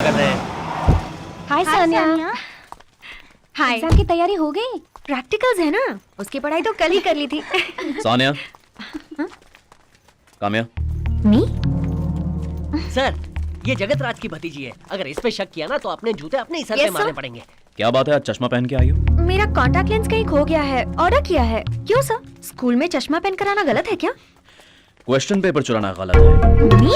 कर रहे हैं। हाय सानिया। हाय। एग्जाम की तैयारी हो गई? प्रैक्टिकल्स है ना, उसकी पढ़ाई तो कल ही कर ली थी। सानिया, काम्या। मी? सर, ये जगत राज की भतीजी है। अगर इस पे शक किया ना तो अपने जूते अपने ही सर पे Yes, मारने sir. पड़ेंगे। क्या बात है, आज चश्मा पहन के आई हो? मेरा कॉन्टैक्ट लेंस कहीं खो गया है, ऑर्डर किया है। क्यों सर, स्कूल में चश्मा पहन कर आना गलत है क्या? क्वेश्चन पेपर चुराना गलत है। Me?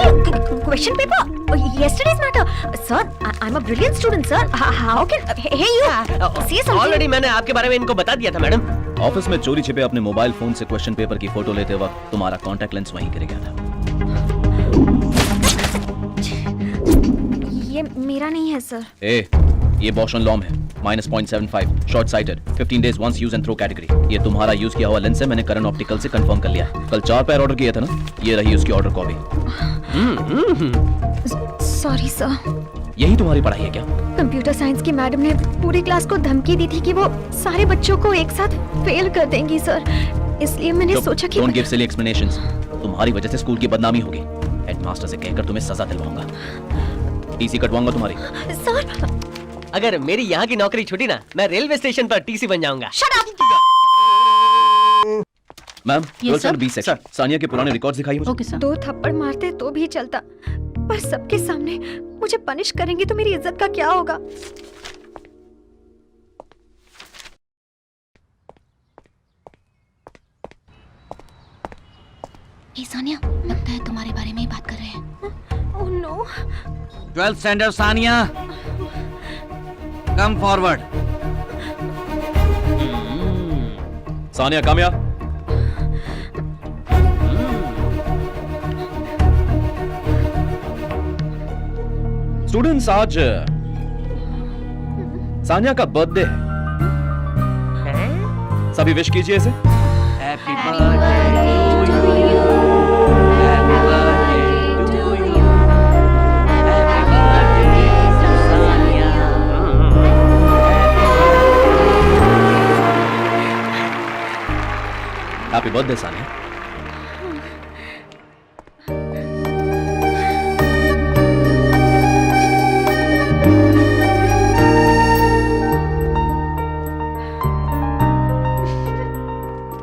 Question paper? Yesterday's matter. Sir, I'm a brilliant student, sir. How can... Hey you, say something. Already मैंने आपके बारे में इनको बता दिया था मैडम। ऑफिस में चोरी छिपे अपने मोबाइल फोन से क्वेश्चन पेपर की फोटो लेते वक्त तुम्हारा कॉन्टैक्ट लेंस वहीं गिर गया था। ये मेरा नहीं है सर। ये बॉश एंड लॉम है, -0.75, short sighted, 15 days once use and throw category. ये तुम्हारा यूज किया हुआ लेंस है, मैंने करण ऑप्टिकल से कंफर्म कर लिया है। कल 4 पेयर ऑर्डर किए थे ना, ये रही उसकी ऑर्डर कॉपी। Sorry sir. यही तुम्हारी पढ़ाई है क्या? कंप्यूटर साइंस की मैडम ने पूरी क्लास को धमकी दी थी कि वो सारे बच्चों को एक साथ फेल कर देंगी सर, इसलिए मैंने सोचा कि डोंट गिव सिली एक्सप्लेनेशंस। तुम्हारी वजह से स्कूल की बदनामी होगी। हेडमास्टर से कहकर तुम्हें सजा दिलवाऊंगा, टीसी कटवाऊंगा तुम्हारी। सर। अगर मेरी यहाँ की नौकरी छूटी ना, मैं रेलवे स्टेशन पर टीसी बन जाऊंगा। Shut up. Ma'am, 12 B section, Sania के पुराने रिकॉर्ड्स दिखाइए मुझे। Okay sir. 2 थप्पड़ मारते तो भी चलता, पर सबके सामने मुझे पनिश करेंगी तो मेरी इज्जत का क्या होगा? हे सानिया, लगता है तुम्हारे बारे में ही बात कर रहे हैं। Oh no. 12th standard Sania, come forward. Sania, Kamya. Students, आज सानिया का बर्थडे है, सभी विश कीजिए इसे। Happy birthday to you. Happy birthday to you. Happy birthday to Sania. Happy birthday Sania.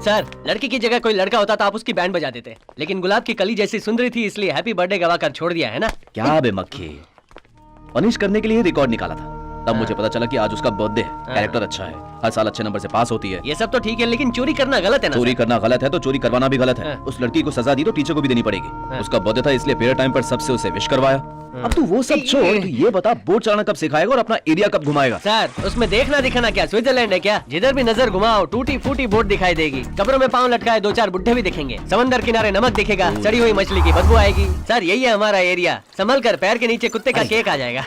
Sir, लड़की की जगह कोई लड़का होता तो आप उसकी बैंड बजा देते, लेकिन गुलाब की कली जैसी सुंदरी थी, इसलिए हैप्पी बर्थडे गवा कर छोड़ दिया है ना। क्या बे मक्खी, पनिश करने के लिए रिकॉर्ड निकाला था, तब मुझे पता चला कि आज उसका बर्थडे है। कैरेक्टर अच्छा है, हर साल अच्छे नंबर से पास होती है। ये सब तो ठीक है, लेकिन चोरी करना गलत है ना। चोरी सर? करना गलत है तो चोरी करवाना भी गलत है। उस लड़की को सजा दी तो टीचर को भी देनी पड़ेगी। उसका बर्थडे था इसलिए पीरियड टाइम पर सबसे उसे विश करवाया। अब तू वो सब छोड़, तू ये बता बोट चढ़ाना कब सिखाएगा और अपना एरिया कब घुमाएगा? सर, उसमें देखना दिखाना क्या स्विट्जरलैंड है क्या? जिधर भी नजर घुमाओ टूटी फूटी बोट दिखाई देगी, कब्रों में पांव लटकाए 2-4 बुड्ढे भी दिखेंगे, समंदर किनारे नमक दिखेगा, सड़ी हुई मछली की बदबू आएगी। सर, यही है हमारा एरिया। संभल कर, पैर के नीचे कुत्ते का केक आ जाएगा।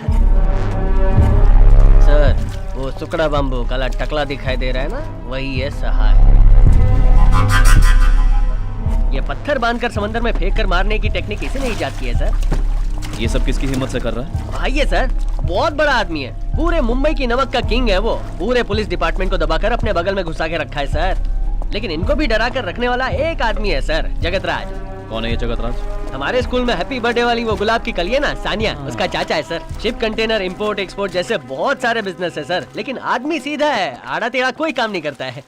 सर, वो सुकड़ा बम्बू काला टकला दिखाई दे रहा है ना, वही है सहाय। ये पत्थर बांधकर समंदर में फेंक कर मारने की टेक्निक इसे नहीं इजाद की है सर। ये सब किसकी हिम्मत से कर रहा है? भाई है सर, बहुत बड़ा आदमी है, पूरे मुंबई की नमक का किंग है वो। पूरे पुलिस डिपार्टमेंट को दबाकर अपने बगल में घुसा के रखा है सर, लेकिन इनको भी डरा कर रखने वाला एक आदमी है सर, जगत राज। कौन है ये जगत राज? हमारे स्कूल में हैप्पी बर्थडे वाली वो गुलाब की कली है ना, सानिया, उसका चाचा है sir. Ship container import export जैसे बहुत सारे बिजनेस है सर, लेकिन आदमी सीधा है, आड़ा टेढ़ा कोई काम नहीं करता है।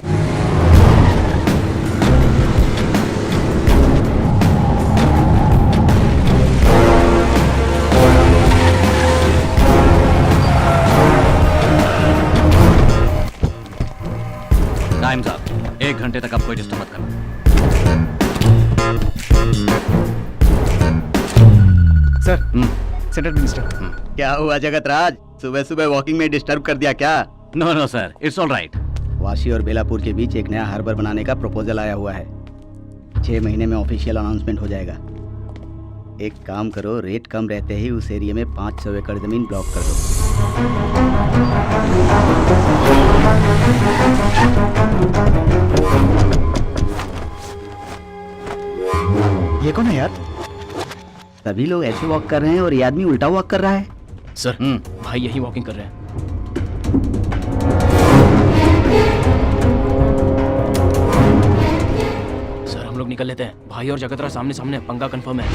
Time's up. 1 घंटे तक अब कोई डिस्टर्ब मत करो। Sir, central minister. क्या हुआ जगत राज, सुबह सुबह वॉकिंग में डिस्टर्ब कर दिया क्या? No sir, it's all right. Vashi और बेलापुर के बीच एक नया हार्बर बनाने का प्रपोजल आया हुआ है। 6 महीने में ऑफिशियल अनाउंसमेंट हो जाएगा। एक काम करो, रेट कम रहते ही उस एरिया में 500 एकड़ जमीन ब्लॉक कर दो। ये कौन है यार? सभी लोग ऐसे वॉक कर रहे हैं और ये आदमी उल्टा वॉक कर रहा है। सर, भाई यही वॉकिंग कर रहे हैं। सर, हम लोग निकल लेते हैं। भाई और जगतराज सामने सामने, पंगा कंफर्म है।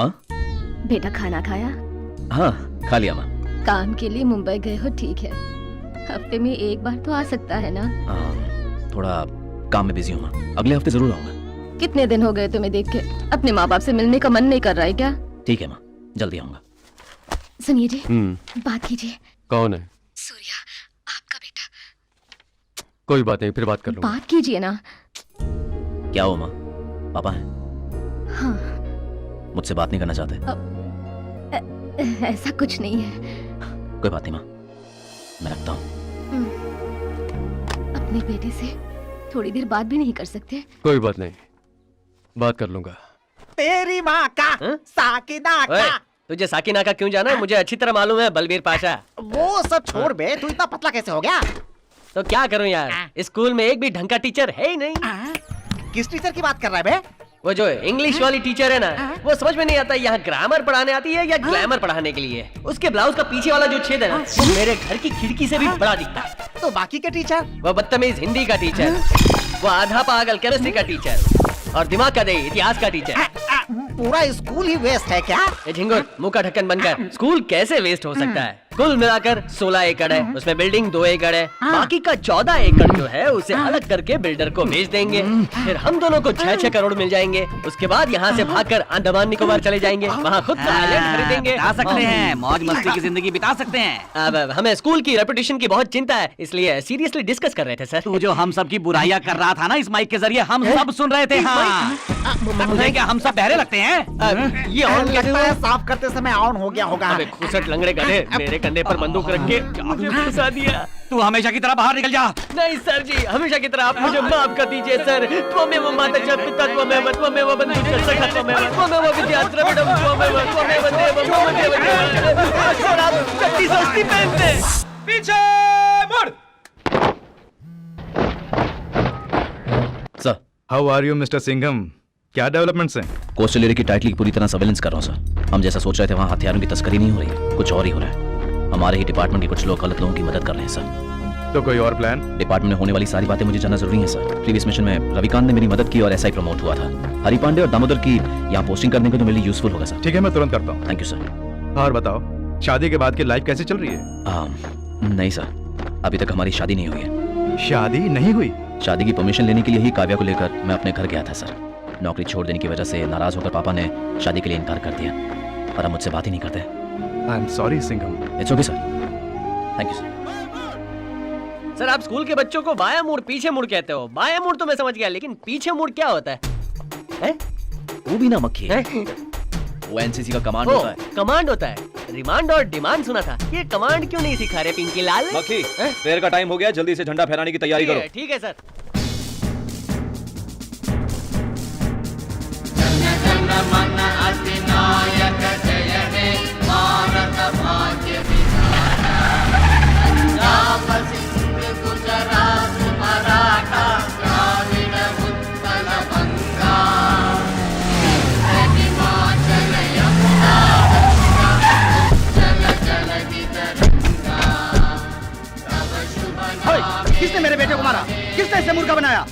माँ? बेटा खाना खाया? हाँ खा लिया माँ। काम के लिए मुंबई गए हो ठीक है, हफ्ते में एक बार तो आ सकता है ना? थोड़ा काम में बिजी हूँ माँ, अगले हफ्ते जरूर आऊंगा। कितने दिन हो गए तुम्हें देख के, अपने माँ बाप से मिलने का मन नहीं कर रहा है क्या? ठीक है माँ, जल्दी आऊंगा। सुनिए जी, बात कीजिए। कौन है? सूर्या, आपका बेटा। कोई बात नहीं, फिर बात कर लूंगा। बात कीजिए ना। क्या हो माँ, पापा हैं? हाँ। मुझसे बात नहीं करना चाहते? ऐसा कुछ नहीं है। कोई बात नहीं माँ, मैं रखता हूँ। अपने बेटे से थोड़ी देर बात भी नहीं कर सकते? कोई बात नहीं, बात कर लूंगा। तेरी माँ का साकिना ओए, का। तुझे साकिना का क्यों जाना है? मुझे अच्छी तरह मालूम है बलबीर पाशा। वो सब छोड़ बे, तू इतना पतला कैसे हो गया? तो क्या करूं यार, स्कूल में एक भी ढंग का टीचर है ही नहीं। किस टीचर की बात कर रहा है बे? वो जो इंग्लिश वाली टीचर है ना, वो समझ में नहीं आता यहाँ ग्रामर पढ़ाने आती है या ग्लैमर पढ़ाने के लिए। उसके ब्लाउज का पीछे वाला जो छेद है ना, वो मेरे घर की खिड़की से भी बड़ा दिखता है। तो बाकी के टीचर? वो बदतमीज हिंदी का टीचर, वो आधा पागल केमिस्ट्री का टीचर, और दिमाग का दे इतिहास का टीचर। पूरा स्कूल ही वेस्ट है क्या? ये झिंगुर, मुंह का ढक्कन बनकर स्कूल कैसे वेस्ट हो सकता है? कुल मिलाकर 16 एकड़ है, उसमें बिल्डिंग 2 एकड़ है, बाकी का 14 एकड़ जो है उसे अलग करके बिल्डर को बेच देंगे। फिर हम दोनों को 6-6 करोड़ मिल जाएंगे। उसके बाद यहाँ से भागकर अंडमान निकोबार चले जाएंगे, वहाँ खुद का आइलैंड खरीदेंगे। बिता सकते हैं, मौज मस्ती की जिंदगी बिता सकते हैं। अब हमें स्कूल की रेपुटेशन की बहुत चिंता है, इसलिए सीरियसली डिस्कस कर रहे थे सर। तू जो हम सब की बुराइयां कर रहा था ना इस माइक के जरिए, हम सब सुन रहे थे। हाँ, तुझे क्या हम सब बहरे लगते हैं? ये ऑन लगता है साफ करते समय ऑन हो गया होगा। अबे खुसट लंगड़े गधे, मेरे कंधे पर बंदूक रख के मुझे फंसा दिया। तू हमेशा की तरह बाहर निकल जा। नहीं सर जी, हमेशा की तरह आप मुझे माफ कर दीजिए सर। त्वमेव माता पिता त्वमेव बंधुश्च सखा त्वमेव विद्या द्रविड़ं त्वमेव देवं मम देवं। सर आप 36 पहनते हैं। पीछे मुड़। Sir, how are you mister Singham? क्या डेवलपमेंट्स हैं? कोस्टल एरिया की टाइटली की पूरी तरह सर्वेलेंस कर रहा हूँ सर। हम जैसा सोच रहे थे वहाँ हथियारों की तस्करी नहीं हो रही है, कुछ और ही हो रहा है। हमारे ही डिपार्टमेंट के कुछ लोग गलत लोगों की मदद कर रहे हैं सर। तो कोई और प्लान? डिपार्टमेंट में होने वाली सारी बातें मुझे जानना जरूरी है सर। प्रीवियस मिशन में रविकांत ने मेरी मदद की और एसआई प्रमोट हुआ था। हरि पांडे और दामोदर की यहाँ पोस्टिंग करने को तो मेरे लिए यूजफुल होगा सर। ठीक है, मैं तुरंत करता हूँ। Thank you sir. और बताओ, शादी के बाद की लाइफ कैसी चल रही है? नहीं सर, अभी तक हमारी शादी नहीं हुई है। शादी नहीं हुई? शादी की परमिशन लेने के लिए ही काव्या को लेकर मैं अपने घर गया था सर। नौकरी छोड़ देने की वजह से नाराज होकर पापा ने शादी के लिए इनकार कर दिया और अब मुझसे बात ही नहीं करते। I am sorry Singham. It's okay sir. Thank you sir. Sir आप स्कूल के बच्चों को बाया मुड़ पीछे मुड़ कहते हो। बाया मुड़ तो मैं समझ गया, लेकिन पीछे मुड़ क्या होता है? वो भी ना मक्खी है। हैं? वो एनसीसी का कमांड ओ, होता है। कमांड होता है। रिमांड और डिमांड सुना था, ये कमांड क्यों नहीं सिखा रहे पिंकी लाल? मक्खी, प्रेयर का टाइम हो गया, जल्दी से झंडा फहराने की तैयारी करो। ठीक है सर। किसने मेरे बेटे को मारा? किसने इसे मुर्गा बनाया?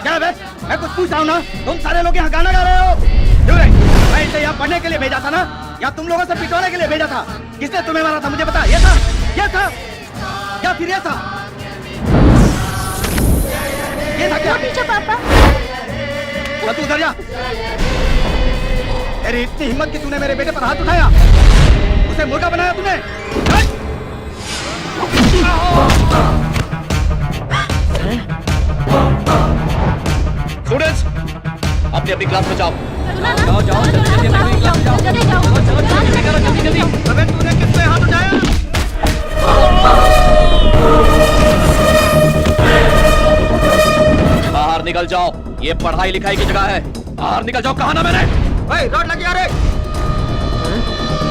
क्या बे? मैं कुछ पूछ रहा हूँ ना, तुम सारे लोग यहाँ गाना गा रहे हो। क्यों रे? मैं इसे यहाँ पढ़ने के लिए भेजा था ना, या तुम लोगों से पिटवाने के लिए भेजा था? किसने तुम्हें मारा था मुझे बता। ये था या फिर ये था? ये था क्या? पीछे पापा। तू उधर जा। तेरी इतनी हिम्मत कि तूने मेरे बेटे पर हाथ उठाया, उसे मुर्गा बनाया तूने। स्टूडेंट्स, अपनी अपनी क्लास में जाओ। जाओ जाओ, जल्दी जल्दी अपनी क्लास में जाओ। जल्दी जल्दी। अबे तूने किससे हाथ उठाया? बाहर निकल जाओ, ये पढ़ाई लिखाई की जगह है। बाहर निकल जाओ, कहा ना मैंने? रोड लगी आ रही।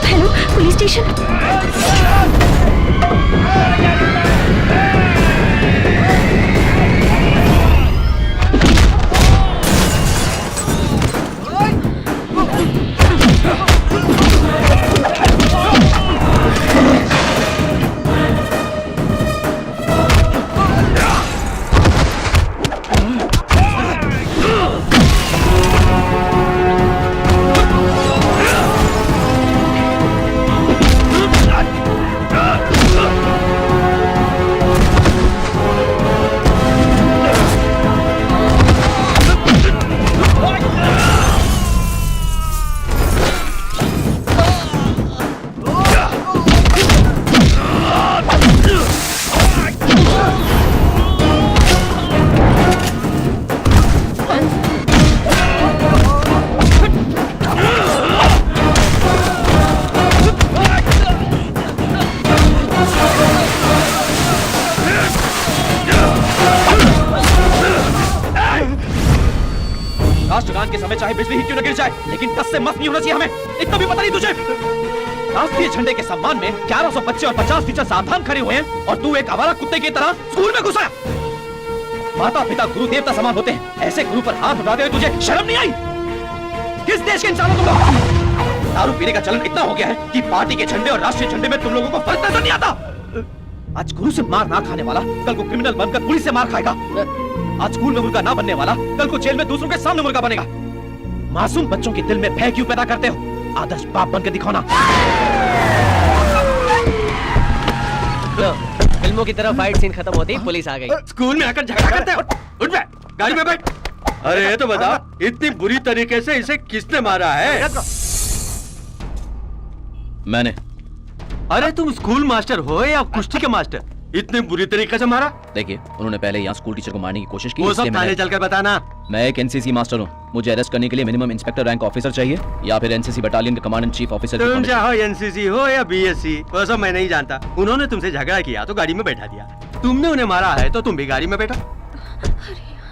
Hello, police station. रात के समय चाहे बिजली ही क्यों न गिर जाए, लेकिन 10 से मत नहीं होना चाहिए हमें। इतना भी पता नहीं तुझे? राष्ट्रीय झंडे के सम्मान में 1100 बच्चे और 50 टीचर सावधान खड़े हुए हैं और तू एक आवारा कुत्ते की तरह स्कूल में घुसा। माता पिता गुरु देवता समान होते हैं, ऐसे गुरु पर हाथ उठाते हुए तुझे शर्म नहीं आई? किस देश के इंसान हो तुम लोग? दारू पीने का चलन इतना हो गया है कि पार्टी के झंडे और राष्ट्रीय झंडे में तुम लोगों को फर्क नजर नहीं आता। आज गुरु से मार ना खाने वाला कल को क्रिमिनल बनकर पुलिस से मार खाएगा। आज स्कूल में मुर्गा ना बनने वाला कल को जेल में दूसरों के सामने मुर्गा बनेगा। मासूम बच्चों के दिल में भय क्यों पैदा करते हो? आदर्श बाप बनकर दिखाओ ना। फिल्मों की तरह फाइट सीन खत्म होते ही पुलिस आ गई। स्कूल में आकर झगड़ा करते हो? उठ बैठ, गाड़ी में बैठ। अरे ये तो बता, इतनी बुरी तरीके से इसे किसने मारा है? मैंने। अरे तुम स्कूल मास्टर हो या कुश्ती के मास्टर? इतने बुरी तरीके से मारा? देखिए, उन्होंने पहले यहाँ स्कूल टीचर को मारने की कोशिश की। वो इसलिए सब थाने चलकर बताना। मैं एक एनसीसी मास्टर हूँ। मुझे अरेस्ट करने के लिए मिनिमम इंस्पेक्टर रैंक ऑफिसर चाहिए या फिर एनसीसी बटालियन का कमांडेंट चीफ ऑफिसर। तुम चाहे एनसीसी हो या बीएससी, वो सब मैं नहीं जानता। उन्होंने तुमसे झगड़ा किया तो गाड़ी में बैठा दिया। तुमने उन्हें मारा है तो तुम भी गाड़ी में बैठा।